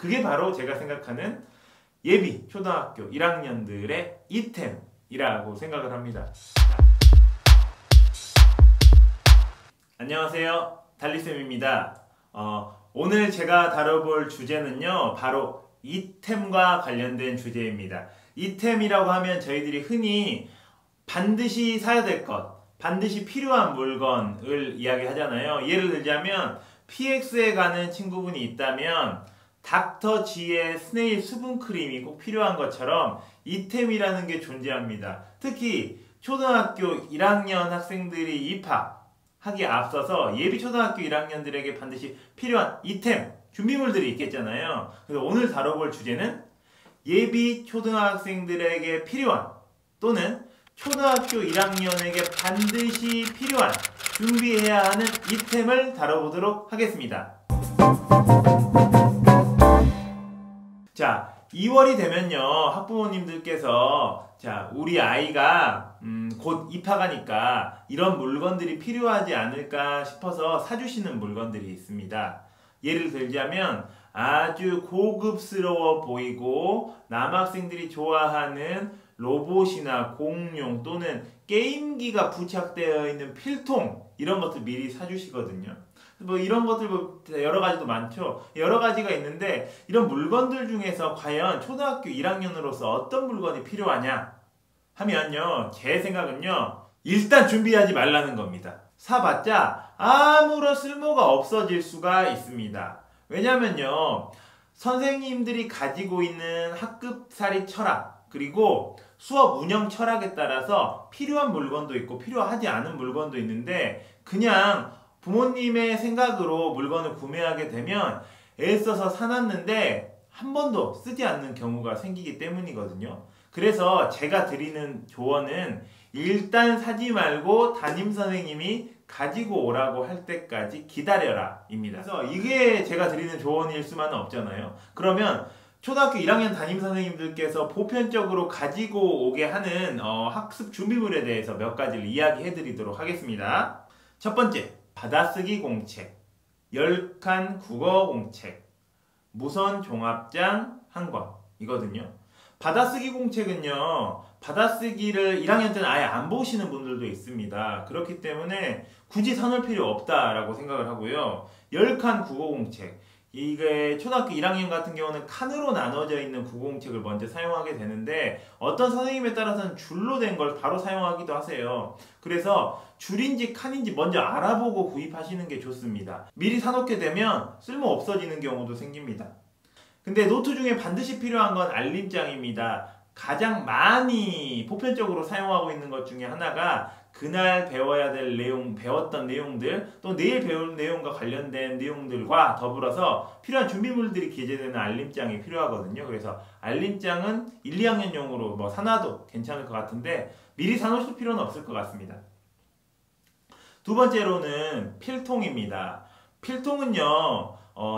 그게 바로 제가 생각하는 예비 초등학교 1학년들의 이템이라고 생각을 합니다. 안녕하세요, 달리쌤입니다. 오늘 제가 다뤄볼 주제는요, 바로 이템과 관련된 주제입니다. 이템이라고 하면 저희들이 흔히 반드시 사야 될 것, 반드시 필요한 물건을 이야기하잖아요. 예를 들자면 PX에 가는 친구분이 있다면 닥터지의 스네일 수분크림이 꼭 필요한 것처럼 이템이라는 게 존재합니다. 특히 초등학교 1학년 학생들이 입학하기에 앞서서 예비 초등학교 1학년들에게 반드시 필요한 이템, 준비물들이 있겠잖아요. 그래서 오늘 다뤄볼 주제는 예비 초등학생들에게 필요한 또는 초등학교 1학년에게 반드시 필요한 준비해야 하는 이템을 다뤄보도록 하겠습니다. 자, 2월이 되면요, 학부모님들께서 자, 우리 아이가 곧 입학하니까 이런 물건들이 필요하지 않을까 싶어서 사주시는 물건들이 있습니다. 예를 들자면 아주 고급스러워 보이고 남학생들이 좋아하는 로봇이나 공룡 또는 게임기가 부착되어 있는 필통, 이런 것들 미리 사주시거든요. 뭐 이런 것들 여러 가지도 많죠. 여러 가지가 있는데 이런 물건들 중에서 과연 초등학교 1학년으로서 어떤 물건이 필요하냐 하면요, 제 생각은요, 일단 준비하지 말라는 겁니다. 사봤자 아무런 쓸모가 없어질 수가 있습니다. 왜냐면요, 선생님들이 가지고 있는 학급살이 철학, 그리고 수업 운영 철학에 따라서 필요한 물건도 있고 필요하지 않은 물건도 있는데, 그냥 부모님의 생각으로 물건을 구매하게 되면 애써서 사놨는데 한 번도 쓰지 않는 경우가 생기기 때문이거든요. 그래서 제가 드리는 조언은 일단 사지 말고 담임선생님이 가지고 오라고 할 때까지 기다려라 입니다. 그래서 이게 제가 드리는 조언일 수만은 없잖아요. 그러면 초등학교 1학년 담임선생님들께서 보편적으로 가지고 오게 하는 학습 준비물에 대해서 몇 가지를 이야기해 드리도록 하겠습니다. 첫 번째, 받아쓰기 공책, 10칸 국어 공책, 무선 종합장 한 권 이거든요. 받아쓰기 공책은요, 받아쓰기를 1학년 때는 아예 안 보시는 분들도 있습니다. 그렇기 때문에 굳이 사놓을 필요 없다라고 생각을 하고요. 10칸 국어 공책, 이게 초등학교 1학년 같은 경우는 칸으로 나눠져 있는 국어공책을 먼저 사용하게 되는데, 어떤 선생님에 따라서는 줄로 된 걸 바로 사용하기도 하세요. 그래서 줄인지 칸인지 먼저 알아보고 구입하시는 게 좋습니다. 미리 사놓게 되면 쓸모 없어지는 경우도 생깁니다. 근데 노트 중에 반드시 필요한 건 알림장입니다. 가장 많이 보편적으로 사용하고 있는 것 중에 하나가 그날 배워야 될 내용, 배웠던 내용들, 또 내일 배울 내용과 관련된 내용들과 더불어서 필요한 준비물들이 기재되는 알림장이 필요하거든요. 그래서 알림장은 1, 2학년용으로 뭐 사놔도 괜찮을 것 같은데 미리 사놓으실 필요는 없을 것 같습니다. 두 번째로는 필통입니다. 필통은요,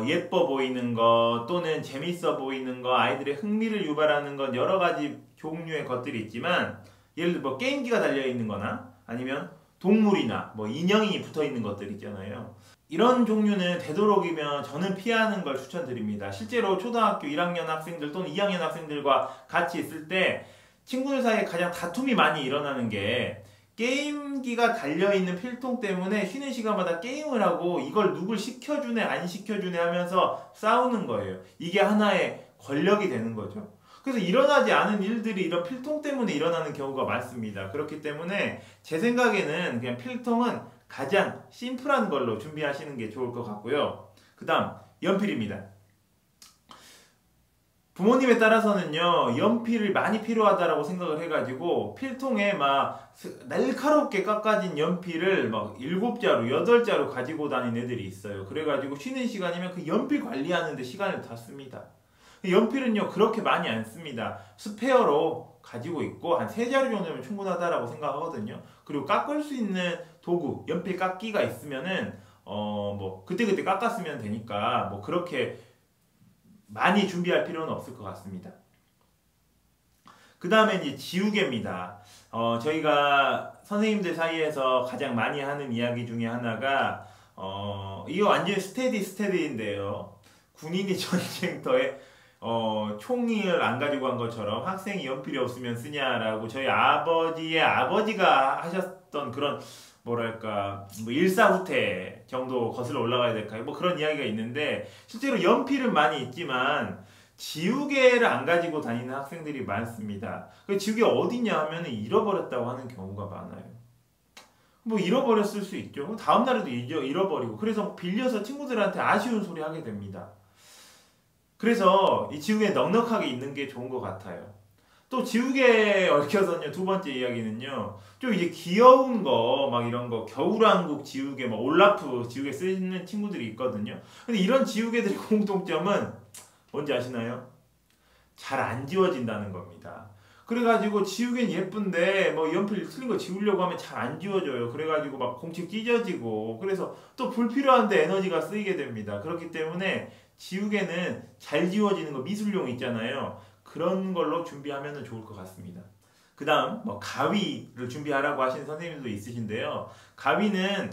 예뻐 보이는 거 또는 재밌어 보이는 거, 아이들의 흥미를 유발하는 건 여러 가지 종류의 것들이 있지만, 예를 들어 뭐 게임기가 달려있는 거나 아니면 동물이나 뭐 인형이 붙어있는 것들 있잖아요. 이런 종류는 되도록이면 저는 피하는 걸 추천드립니다. 실제로 초등학교 1학년 학생들 또는 2학년 학생들과 같이 있을 때 친구들 사이에 가장 다툼이 많이 일어나는 게 게임기가 달려있는 필통 때문에 쉬는 시간마다 게임을 하고 이걸 누굴 시켜주네 안 시켜주네 하면서 싸우는 거예요. 이게 하나의 권력이 되는 거죠. 그래서 일어나지 않은 일들이 이런 필통 때문에 일어나는 경우가 많습니다. 그렇기 때문에 제 생각에는 그냥 필통은 가장 심플한 걸로 준비하시는 게 좋을 것 같고요. 그 다음 연필입니다. 부모님에 따라서는요, 연필을 많이 필요하다라고 생각을 해가지고 필통에 막 날카롭게 깎아진 연필을 막 7자루, 8자루 가지고 다니는 애들이 있어요. 그래가지고 쉬는 시간이면 그 연필 관리하는데 시간을 다 씁니다. 연필은요, 그렇게 많이 안 씁니다. 스페어로 가지고 있고 한 3자루 정도면 충분하다라고 생각하거든요. 그리고 깎을 수 있는 도구, 연필 깎기가 있으면은 뭐 그때그때 깎았으면 되니까 뭐 그렇게 많이 준비할 필요는 없을 것 같습니다. 그 다음에 이제 지우개입니다. 저희가 선생님들 사이에서 가장 많이 하는 이야기 중에 하나가 이거 완전히 스테디인데요. 군인이 전쟁터에 총을 안 가지고 간 것처럼 학생이 연필이 없으면 쓰냐라고 저희 아버지의 아버지가 하셨던 그런 뭐랄까 뭐 일사후퇴 정도 거슬러 올라가야 될까요? 뭐 그런 이야기가 있는데 실제로 연필은 많이 있지만 지우개를 안 가지고 다니는 학생들이 많습니다. 그 지우개 어디냐 하면 잃어버렸다고 하는 경우가 많아요. 뭐 잃어버렸을 수 있죠. 다음 날에도 잃어버리고 그래서 빌려서 친구들한테 아쉬운 소리 하게 됩니다. 그래서 이 지우개 넉넉하게 있는 게 좋은 것 같아요. 또 지우개에 얽혀서는요, 두 번째 이야기는요, 좀 이제 귀여운 거, 막 이런 거, 겨울왕국 지우개, 막 올라프 지우개 쓰는 친구들이 있거든요. 근데 이런 지우개들의 공통점은 뭔지 아시나요? 잘 안 지워진다는 겁니다. 그래가지고 지우개는 예쁜데 뭐 연필 틀린 거 지우려고 하면 잘 안 지워져요. 그래가지고 막 공책 찢어지고 그래서 또 불필요한데 에너지가 쓰이게 됩니다. 그렇기 때문에 지우개는 잘 지워지는 거 미술용 있잖아요. 그런 걸로 준비하면 좋을 것 같습니다. 그 다음 뭐 가위를 준비하라고 하시는 선생님들도 있으신데요. 가위는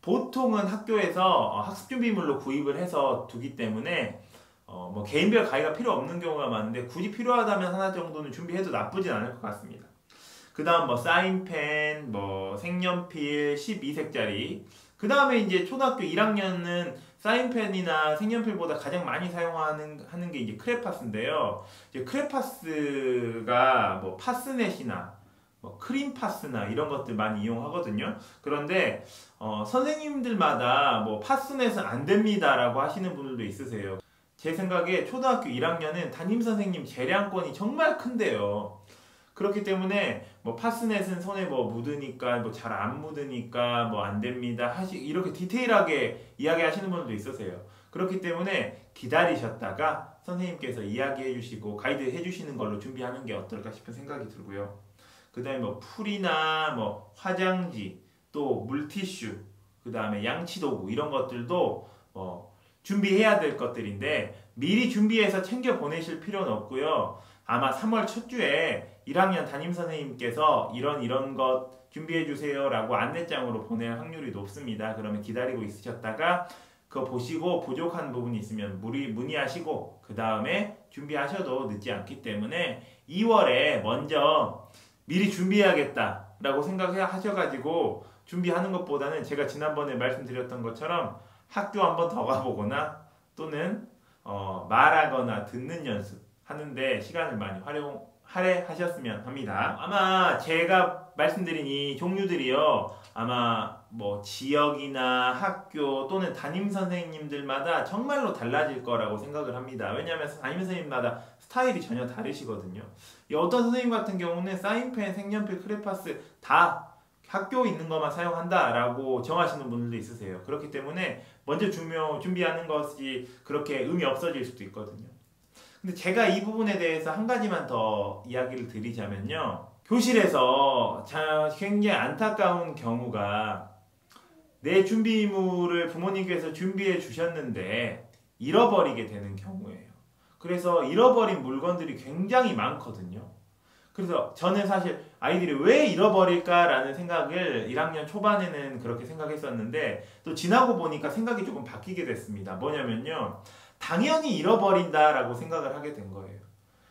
보통은 학교에서 학습 준비물로 구입을 해서 두기 때문에 뭐 개인별 가위가 필요 없는 경우가 많은데 굳이 필요하다면 하나 정도는 준비해도 나쁘진 않을 것 같습니다. 그 다음 뭐 사인펜, 뭐 색연필 12색짜리. 그 다음에 이제 초등학교 1학년은 사인펜이나 색연필보다 가장 많이 사용하는 게 이제 크레파스인데요. 이제 크레파스가 뭐 파스넷이나 뭐 크림파스나 이런 것들 많이 이용하거든요. 그런데 선생님들마다 뭐 파스넷은 안 됩니다라고 하시는 분들도 있으세요. 제 생각에 초등학교 1학년은 담임선생님 재량권이 정말 큰데요. 그렇기 때문에 뭐 파스넷은 손에 뭐 묻으니까 뭐 잘 안 묻으니까 뭐 안 됩니다 이렇게 디테일하게 이야기하시는 분들도 있으세요. 그렇기 때문에 기다리셨다가 선생님께서 이야기해 주시고 가이드 해 주시는 걸로 준비하는 게 어떨까 싶은 생각이 들고요. 그 다음에 뭐 풀이나 뭐 화장지 또 물티슈 그 다음에 양치도구 이런 것들도 준비해야 될 것들인데 미리 준비해서 챙겨 보내실 필요는 없고요. 아마 3월 첫 주에 1학년 담임선생님께서 이런 것 준비해 주세요 라고 안내장으로 보낼 확률이 높습니다. 그러면 기다리고 있으셨다가 그거 보시고 부족한 부분이 있으면 문의하시고 그 다음에 준비하셔도 늦지 않기 때문에 2월에 먼저 미리 준비해야겠다 라고 생각하셔가지고 준비하는 것보다는 제가 지난번에 말씀드렸던 것처럼 학교 한번 더 가보거나 또는 말하거나 듣는 연습 하는데 시간을 많이 할애하셨으면 합니다. 아마 제가 말씀드린 이 종류들이요, 아마 뭐 지역이나 학교 또는 담임 선생님들마다 정말로 달라질 거라고 생각을 합니다. 왜냐하면 담임 선생님마다 스타일이 전혀 다르시거든요. 어떤 선생님 같은 경우는 사인펜, 색연필, 크레파스 다 학교에 있는 것만 사용한다라고 정하시는 분들도 있으세요. 그렇기 때문에 먼저 준비하는 것이 그렇게 의미 없어질 수도 있거든요. 근데 제가 이 부분에 대해서 한 가지만 더 이야기를 드리자면요. 교실에서 굉장히 안타까운 경우가 내 준비물을 부모님께서 준비해 주셨는데 잃어버리게 되는 경우예요. 그래서 잃어버린 물건들이 굉장히 많거든요. 그래서 저는 사실 아이들이 왜 잃어버릴까라는 생각을 1학년 초반에는 그렇게 생각했었는데 또 지나고 보니까 생각이 조금 바뀌게 됐습니다. 뭐냐면요. 당연히 잃어버린다라고 생각을 하게 된 거예요.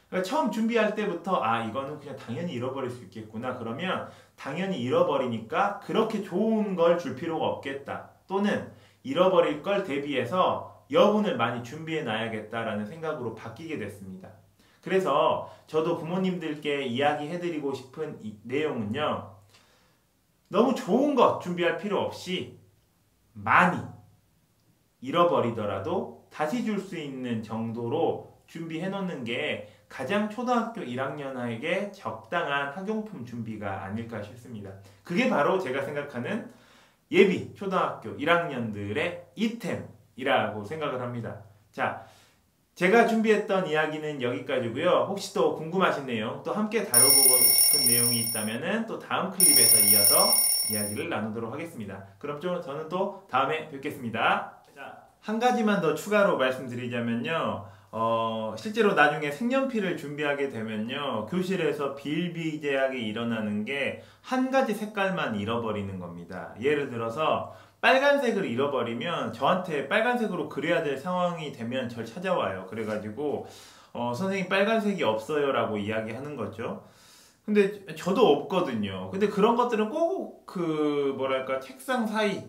그러니까 처음 준비할 때부터 이거는 그냥 당연히 잃어버릴 수 있겠구나. 그러면 당연히 잃어버리니까 그렇게 좋은 걸 줄 필요가 없겠다. 또는 잃어버릴 걸 대비해서 여분을 많이 준비해 놔야겠다라는 생각으로 바뀌게 됐습니다. 그래서 저도 부모님들께 이야기해드리고 싶은 이 내용은요. 너무 좋은 것 준비할 필요 없이 많이 잃어버리더라도 다시 줄 수 있는 정도로 준비해 놓는 게 가장 초등학교 1학년에게 적당한 학용품 준비가 아닐까 싶습니다. 그게 바로 제가 생각하는 예비 초등학교 1학년들의 이템이라고 생각을 합니다. 자, 제가 준비했던 이야기는 여기까지고요. 혹시 또 궁금하신 내용, 또 함께 다뤄보고 싶은 내용이 있다면 또 다음 클립에서 이어서 이야기를 나누도록 하겠습니다. 그럼 저는 또 다음에 뵙겠습니다. 자, 한 가지만 더 추가로 말씀드리자면요. 실제로 나중에 색연필을 준비하게 되면요. 교실에서 비일비재하게 일어나는 게 한 가지 색깔만 잃어버리는 겁니다. 예를 들어서 빨간색을 잃어버리면 저한테 빨간색으로 그려야 될 상황이 되면 절 찾아와요. 그래가지고 선생님 빨간색이 없어요 라고 이야기하는 거죠. 근데 저도 없거든요. 근데 그런 것들은 꼭 그 뭐랄까 책상 사이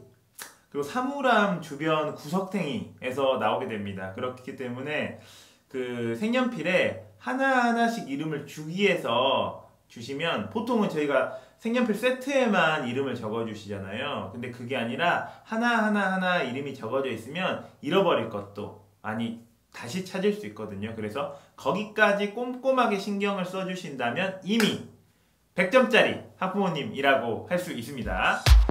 그리고 사물함 주변 구석탱이에서 나오게 됩니다. 그렇기 때문에 그 색연필에 하나하나씩 이름을 주기해서 주시면 보통은 저희가 색연필 세트에만 이름을 적어주시잖아요. 근데 그게 아니라 하나 이름이 적어져 있으면 잃어버릴 것도 많이 다시 찾을 수 있거든요. 그래서 거기까지 꼼꼼하게 신경을 써주신다면 이미 100점짜리 학부모님이라고 할 수 있습니다.